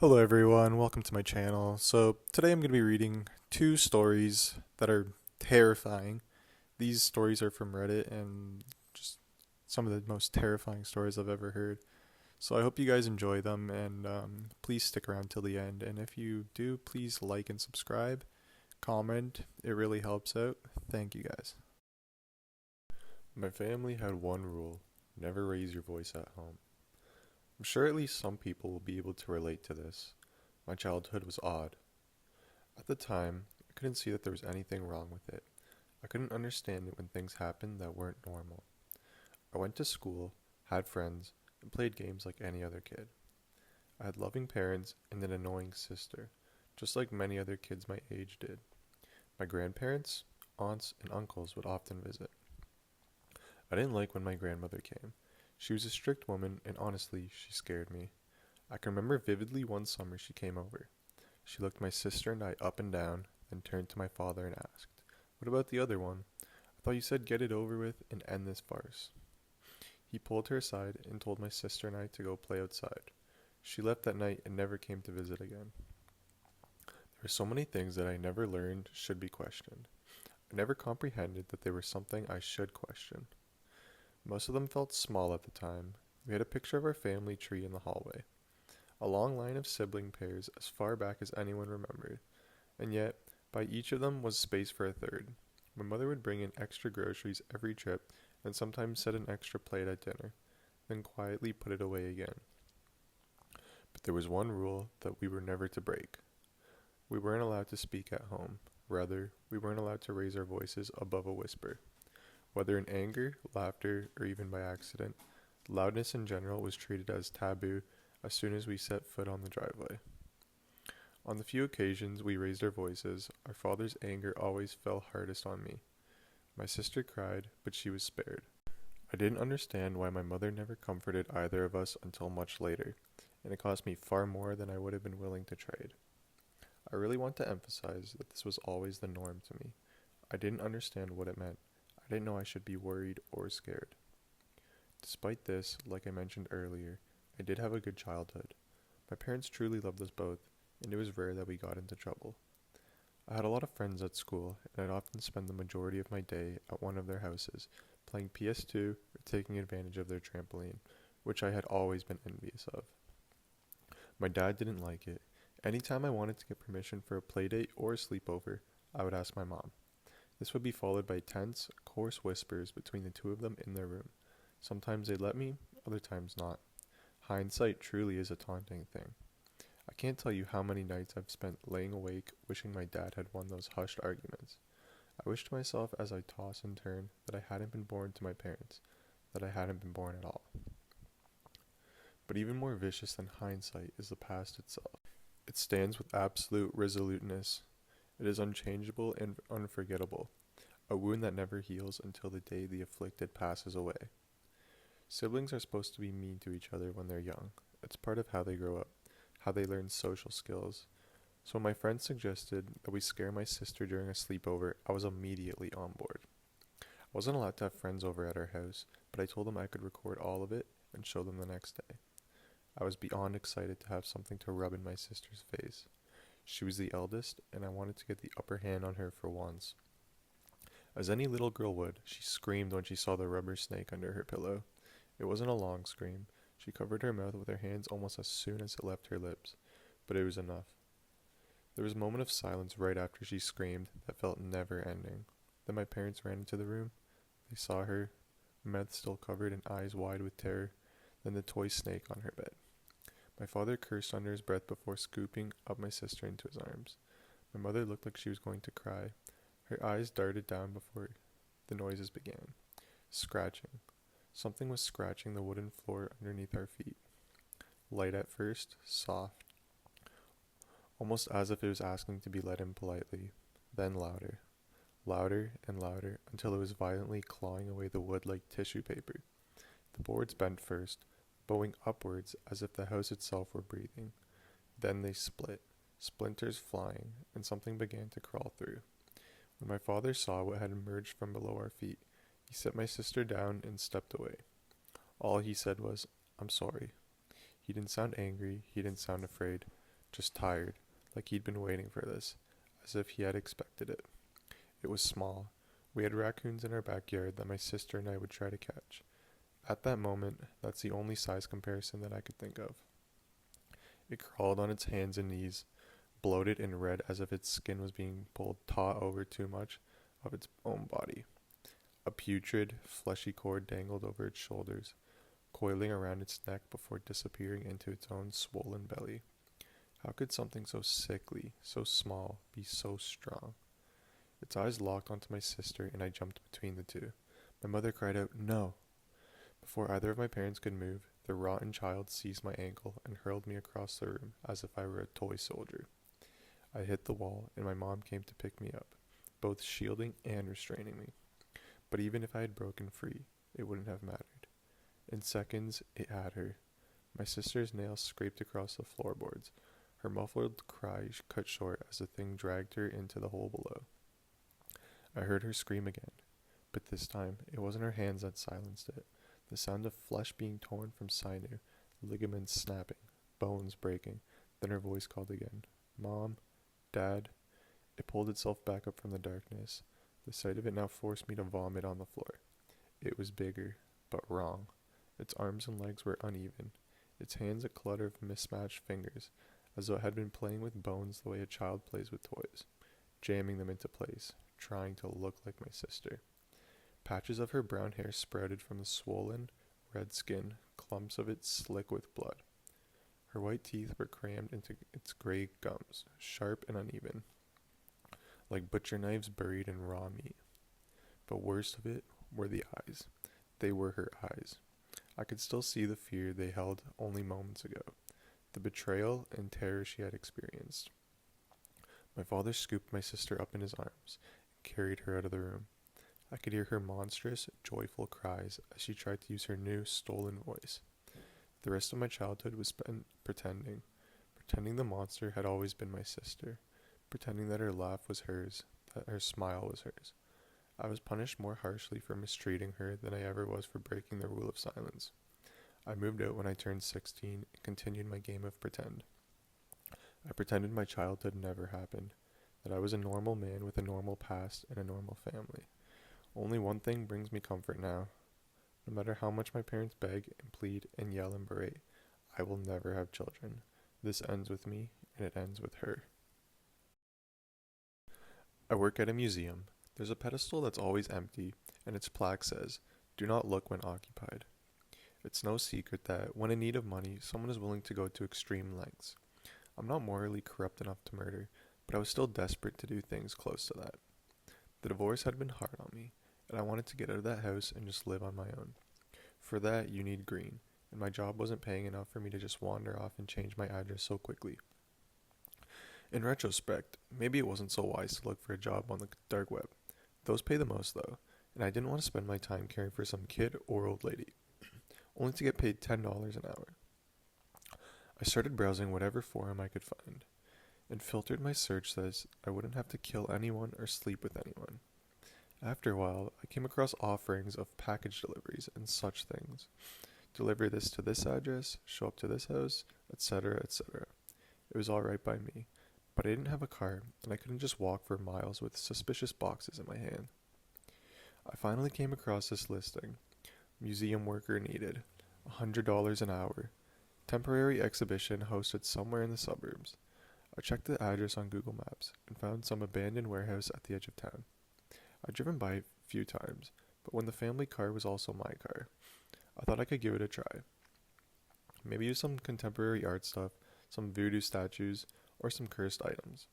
Hello everyone, welcome to my channel. So today I'm going to be reading two stories that are terrifying. These stories are from Reddit and just some of the most terrifying stories I've ever heard. So I hope you guys enjoy them and please stick around till the end. And if you do, please like and subscribe, comment, it really helps out. Thank you guys. My family had one rule: never raise your voice at home. I'm sure at least some people will be able to relate to this. My childhood was odd. At the time, I couldn't see that there was anything wrong with it. I couldn't understand it when things happened that weren't normal. I went to school, had friends, and played games like any other kid. I had loving parents and an annoying sister, just like many other kids my age did. My grandparents, aunts, and uncles would often visit. I didn't like when my grandmother came. She was a strict woman, and honestly, she scared me. I can remember vividly one summer she came over. She looked my sister and I up and down, then turned to my father and asked, "What about the other one? I thought you said get it over with and end this farce." He pulled her aside and told my sister and I to go play outside. She left that night and never came to visit again. There were so many things that I never learned should be questioned. I never comprehended that they were something I should question. Most of them felt small at the time. We had a picture of our family tree in the hallway. A long line of sibling pairs as far back as anyone remembered. And yet, by each of them was space for a third. My mother would bring in extra groceries every trip and sometimes set an extra plate at dinner, then quietly put it away again. But there was one rule that we were never to break. We weren't allowed to speak at home. Rather, we weren't allowed to raise our voices above a whisper. Whether in anger, laughter, or even by accident, loudness in general was treated as taboo as soon as we set foot on the driveway. On the few occasions we raised our voices, our father's anger always fell hardest on me. My sister cried, but she was spared. I didn't understand why my mother never comforted either of us until much later, and it cost me far more than I would have been willing to trade. I really want to emphasize that this was always the norm to me. I didn't understand what it meant. I didn't know I should be worried or scared. Despite this, like I mentioned earlier, I did have a good childhood. My parents truly loved us both, and it was rare that we got into trouble. I had a lot of friends at school, and I'd often spend the majority of my day at one of their houses, playing PS2 or taking advantage of their trampoline, which I had always been envious of. My dad didn't like it. Anytime I wanted to get permission for a playdate or a sleepover, I would ask my mom. This would be followed by tense, coarse whispers between the two of them in their room. Sometimes they'd let me, other times not. Hindsight truly is a taunting thing. I can't tell you how many nights I've spent laying awake wishing my dad had won those hushed arguments. I wished to myself as I toss and turn that I hadn't been born to my parents, that I hadn't been born at all. But even more vicious than hindsight is the past itself. It stands with absolute resoluteness. It is unchangeable and unforgettable, a wound that never heals until the day the afflicted passes away. Siblings are supposed to be mean to each other when they're young. It's part of how they grow up, how they learn social skills. So when my friends suggested that we scare my sister during a sleepover, I was immediately on board. I wasn't allowed to have friends over at our house, but I told them I could record all of it and show them the next day. I was beyond excited to have something to rub in my sister's face. She was the eldest, and I wanted to get the upper hand on her for once. As any little girl would, she screamed when she saw the rubber snake under her pillow. It wasn't a long scream. She covered her mouth with her hands almost as soon as it left her lips, but it was enough. There was a moment of silence right after she screamed that felt never ending. Then my parents ran into the room. They saw her, mouth still covered and eyes wide with terror, then the toy snake on her bed. My father cursed under his breath before scooping up my sister into his arms. My mother looked like she was going to cry. Her eyes darted down before the noises began. Scratching. Something was scratching the wooden floor underneath our feet. Light at first, soft, almost as if it was asking to be let in politely. Then louder. Louder and louder until it was violently clawing away the wood like tissue paper. The boards bent first, bowing upwards as if the house itself were breathing. Then they split, splinters flying, and something began to crawl through. When my father saw what had emerged from below our feet, he set my sister down and stepped away. All he said was, "I'm sorry." He didn't sound angry, he didn't sound afraid, just tired, like he'd been waiting for this, as if he had expected it. It was small. We had raccoons in our backyard that my sister and I would try to catch. At that moment, that's the only size comparison that I could think of. It crawled on its hands and knees, bloated and red as if its skin was being pulled taut over too much of its own body. A putrid, fleshy cord dangled over its shoulders, coiling around its neck before disappearing into its own swollen belly. How could something so sickly, so small, be so strong? Its eyes locked onto my sister, and I jumped between the two. My mother cried out, "No!" Before either of my parents could move, the rotten child seized my ankle and hurled me across the room as if I were a toy soldier. I hit the wall, and my mom came to pick me up, both shielding and restraining me. But even if I had broken free, it wouldn't have mattered. In seconds, it had her. My sister's nails scraped across the floorboards. Her muffled cry cut short as the thing dragged her into the hole below. I heard her scream again, but this time it wasn't her hands that silenced it. The sound of flesh being torn from sinew, ligaments snapping, bones breaking. Then her voice called again. "Mom? Dad?" It pulled itself back up from the darkness. The sight of it now forced me to vomit on the floor. It was bigger, but wrong. Its arms and legs were uneven. Its hands a clutter of mismatched fingers, as though it had been playing with bones the way a child plays with toys, jamming them into place, trying to look like my sister. Patches of her brown hair sprouted from the swollen, red skin, clumps of it slick with blood. Her white teeth were crammed into its gray gums, sharp and uneven, like butcher knives buried in raw meat. But worst of it were the eyes. They were her eyes. I could still see the fear they held only moments ago, the betrayal and terror she had experienced. My father scooped my sister up in his arms and carried her out of the room. I could hear her monstrous, joyful cries as she tried to use her new, stolen voice. The rest of my childhood was spent pretending the monster had always been my sister, pretending that her laugh was hers, that her smile was hers. I was punished more harshly for mistreating her than I ever was for breaking the rule of silence. I moved out when I turned 16 and continued my game of pretend. I pretended my childhood never happened, that I was a normal man with a normal past and a normal family. Only one thing brings me comfort now. No matter how much my parents beg and plead and yell and berate, I will never have children. This ends with me, and it ends with her. I work at a museum. There's a pedestal that's always empty, and its plaque says, "Do not look when occupied." It's no secret that, when in need of money, someone is willing to go to extreme lengths. I'm not morally corrupt enough to murder, but I was still desperate to do things close to that. The divorce had been hard on me, and I wanted to get out of that house and just live on my own. For that, you need green, and my job wasn't paying enough for me to just wander off and change my address so quickly. In retrospect, maybe it wasn't so wise to look for a job on the dark web. Those pay the most, though, and I didn't want to spend my time caring for some kid or old lady, only to get paid $10 an hour. I started browsing whatever forum I could find, and filtered my search so that I wouldn't have to kill anyone or sleep with anyone. After a while, I came across offerings of package deliveries and such things. Deliver this to this address, show up to this house, etc., etc. It was alright by me, but I didn't have a car, and I couldn't just walk for miles with suspicious boxes in my hand. I finally came across this listing. Museum worker needed. $100 an hour. Temporary exhibition hosted somewhere in the suburbs. I checked the address on Google Maps and found some abandoned warehouse at the edge of town. I'd driven by a few times, but when the family car was also my car, I thought I could give it a try. Maybe use some contemporary art stuff, some voodoo statues, or some cursed items.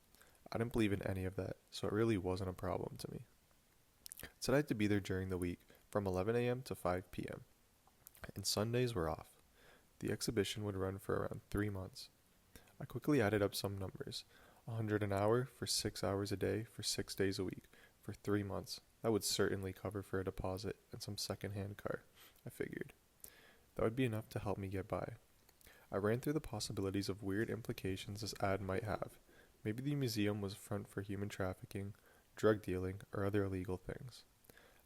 I didn't believe in any of that, so it really wasn't a problem to me. It said I had to be there during the week, from 11 a.m. to 5 p.m., and Sundays were off. The exhibition would run for around 3 months. I quickly added up some numbers. $100 an hour for 6 hours a day for 6 days a week for 3 months. That would certainly cover for a deposit and some second-hand car, I figured. That would be enough to help me get by. I ran through the possibilities of weird implications this ad might have. Maybe the museum was a front for human trafficking, drug dealing, or other illegal things.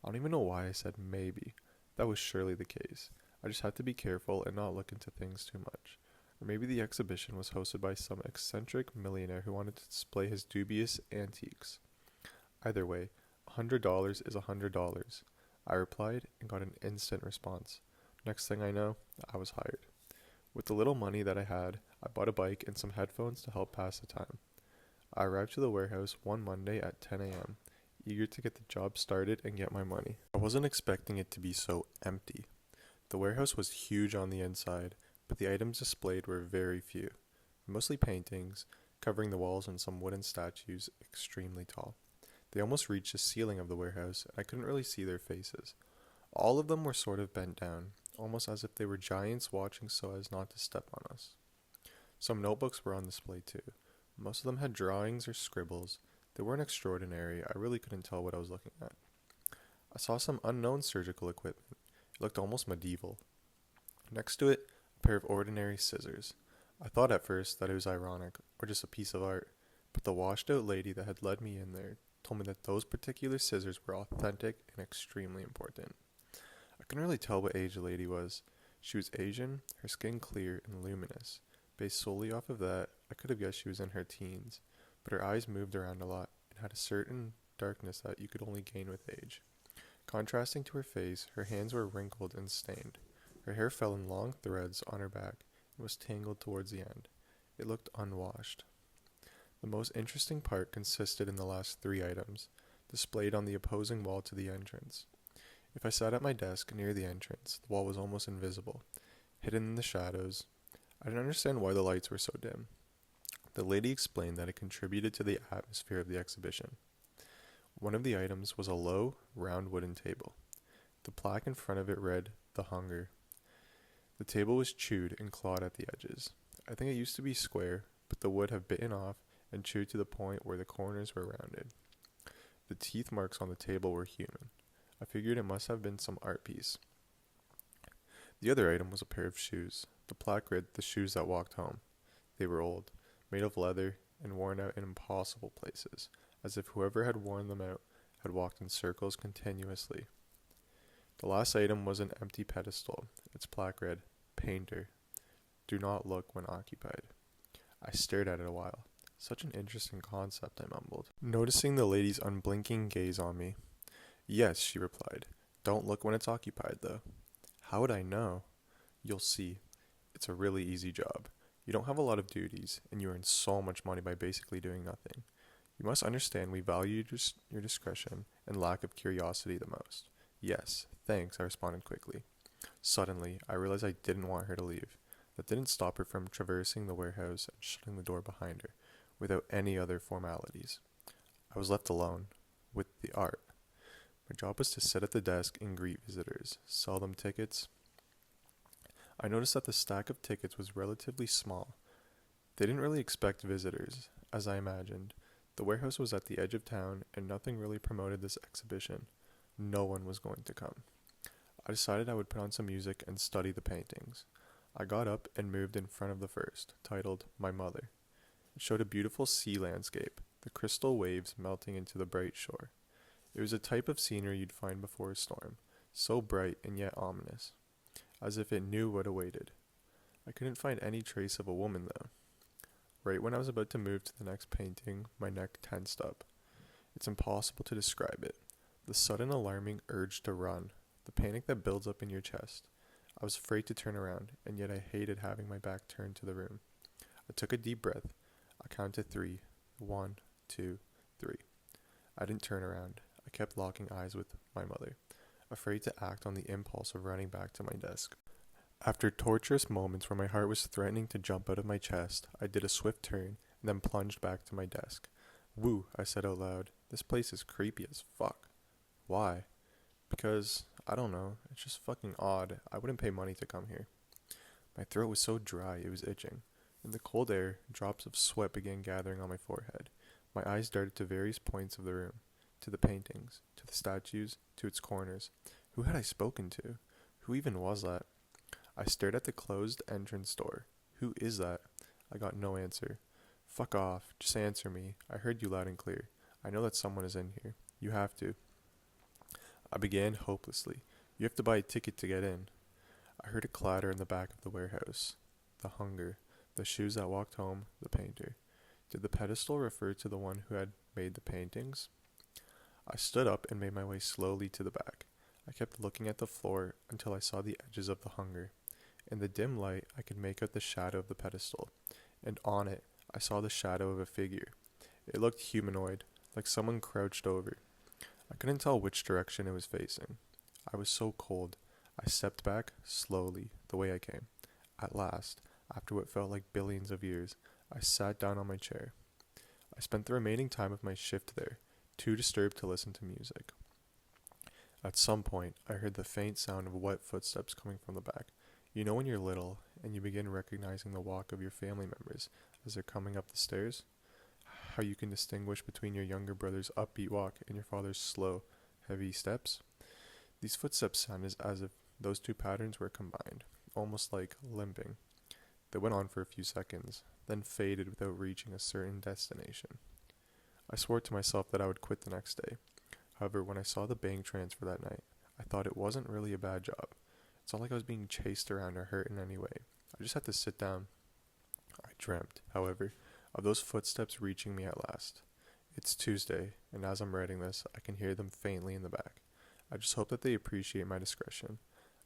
I don't even know why I said maybe. That was surely the case. I just had to be careful and not look into things too much. Or maybe the exhibition was hosted by some eccentric millionaire who wanted to display his dubious antiques. Either way, $100 is $100. I replied and got an instant response. Next thing I know, I was hired. With the little money that I had, I bought a bike and some headphones to help pass the time. I arrived to the warehouse one Monday at 10 a.m., eager to get the job started and get my money. I wasn't expecting it to be so empty. The warehouse was huge on the inside, but the items displayed were very few, mostly paintings, covering the walls and some wooden statues extremely tall. They almost reached the ceiling of the warehouse, and I couldn't really see their faces. All of them were sort of bent down, almost as if they were giants watching so as not to step on us. Some notebooks were on display too. Most of them had drawings or scribbles. They weren't extraordinary. I really couldn't tell what I was looking at. I saw some unknown surgical equipment. It looked almost medieval. Next to it, a pair of ordinary scissors. I thought at first that it was ironic, or just a piece of art, but the washed-out lady that had led me in there told me that those particular scissors were authentic and extremely important. I couldn't really tell what age the lady was. She was Asian, her skin clear and luminous. Based solely off of that, I could have guessed she was in her teens, but her eyes moved around a lot and had a certain darkness that you could only gain with age. Contrasting to her face, her hands were wrinkled and stained. Her hair fell in long threads on her back and was tangled towards the end. It looked unwashed. The most interesting part consisted in the last 3 items, displayed on the opposing wall to the entrance. If I sat at my desk near the entrance, the wall was almost invisible, hidden in the shadows. I didn't understand why the lights were so dim. The lady explained that it contributed to the atmosphere of the exhibition. One of the items was a low, round wooden table. The plaque in front of it read, "The Hunger." The table was chewed and clawed at the edges. I think it used to be square, but the wood had bitten off and chewed to the point where the corners were rounded. The teeth marks on the table were human. I figured it must have been some art piece. The other item was a pair of shoes. The plaque read, "The Shoes That Walked Home." They were old, made of leather, and worn out in impossible places, as if whoever had worn them out had walked in circles continuously. The last item was an empty pedestal. Its plaque read, "Painter. Do not look when occupied." I stared at it a while. Such an interesting concept, I mumbled, noticing the lady's unblinking gaze on me. "Yes," she replied. "Don't look when it's occupied, though." How would I know? You'll see. It's a really easy job. You don't have a lot of duties, and you earn so much money by basically doing nothing. You must understand we value your discretion and lack of curiosity the most. "Yes, thanks," I responded quickly. Suddenly, I realized I didn't want her to leave. That didn't stop her from traversing the warehouse and shutting the door behind her, without any other formalities. I was left alone, with the art. My job was to sit at the desk and greet visitors, sell them tickets. I noticed that the stack of tickets was relatively small. They didn't really expect visitors, as I imagined. The warehouse was at the edge of town, and nothing really promoted this exhibition. No one was going to come. I decided I would put on some music and study the paintings. I got up and moved in front of the first, titled "My Mother." It showed a beautiful sea landscape, the crystal waves melting into the bright shore. It was a type of scenery you'd find before a storm, so bright and yet ominous, as if it knew what awaited. I couldn't find any trace of a woman, though. Right when I was about to move to the next painting, my neck tensed up. It's impossible to describe it. The sudden alarming urge to run, the panic that builds up in your chest. I was afraid to turn around, and yet I hated having my back turned to the room. I took a deep breath. I counted 3. 1, 2, 3. I didn't turn around. I kept locking eyes with my mother, afraid to act on the impulse of running back to my desk. After torturous moments where my heart was threatening to jump out of my chest, I did a swift turn and then plunged back to my desk. "Woo," I said out loud. "This place is creepy as fuck." "Why?" "Because, I don't know, it's just fucking odd. I wouldn't pay money to come here." My throat was so dry it was itching. In the cold air, drops of sweat began gathering on my forehead. My eyes darted to various points of the room, to the paintings, to the statues, to its corners. Who had I spoken to? Who even was that? I stared at the closed entrance door. "Who is that?" I got no answer. "Fuck off. Just answer me. I heard you loud and clear. I know that someone is in here. You have to." I began hopelessly. "You have to buy a ticket to get in." I heard a clatter in the back of the warehouse. The Hunger. The shoes that walked home, the painter. Did the pedestal refer to the one who had made the paintings? I stood up and made my way slowly to the back. I kept looking at the floor until I saw the edges of the hunger. In the dim light, I could make out the shadow of the pedestal, and on it, I saw the shadow of a figure. It looked humanoid, like someone crouched over. I couldn't tell which direction it was facing. I was so cold. I stepped back, slowly, the way I came. At last, after what felt like billions of years, I sat down on my chair. I spent the remaining time of my shift there, too disturbed to listen to music. At some point, I heard the faint sound of wet footsteps coming from the back. You know when you're little, and you begin recognizing the walk of your family members as they're coming up the stairs? How you can distinguish between your younger brother's upbeat walk and your father's slow, heavy steps? These footsteps sounded as if those two patterns were combined, almost like limping. They went on for a few seconds, then faded without reaching a certain destination. I swore to myself that I would quit the next day. However, when I saw the bank transfer that night, I thought it wasn't really a bad job. It's not like I was being chased around or hurt in any way. I just had to sit down. I dreamt, however, of those footsteps reaching me at last. It's Tuesday, and as I'm writing this, I can hear them faintly in the back. I just hope that they appreciate my discretion.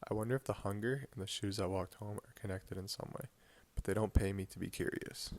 I wonder if the hunger and the shoes that walked home are connected in some way, but they don't pay me to be curious.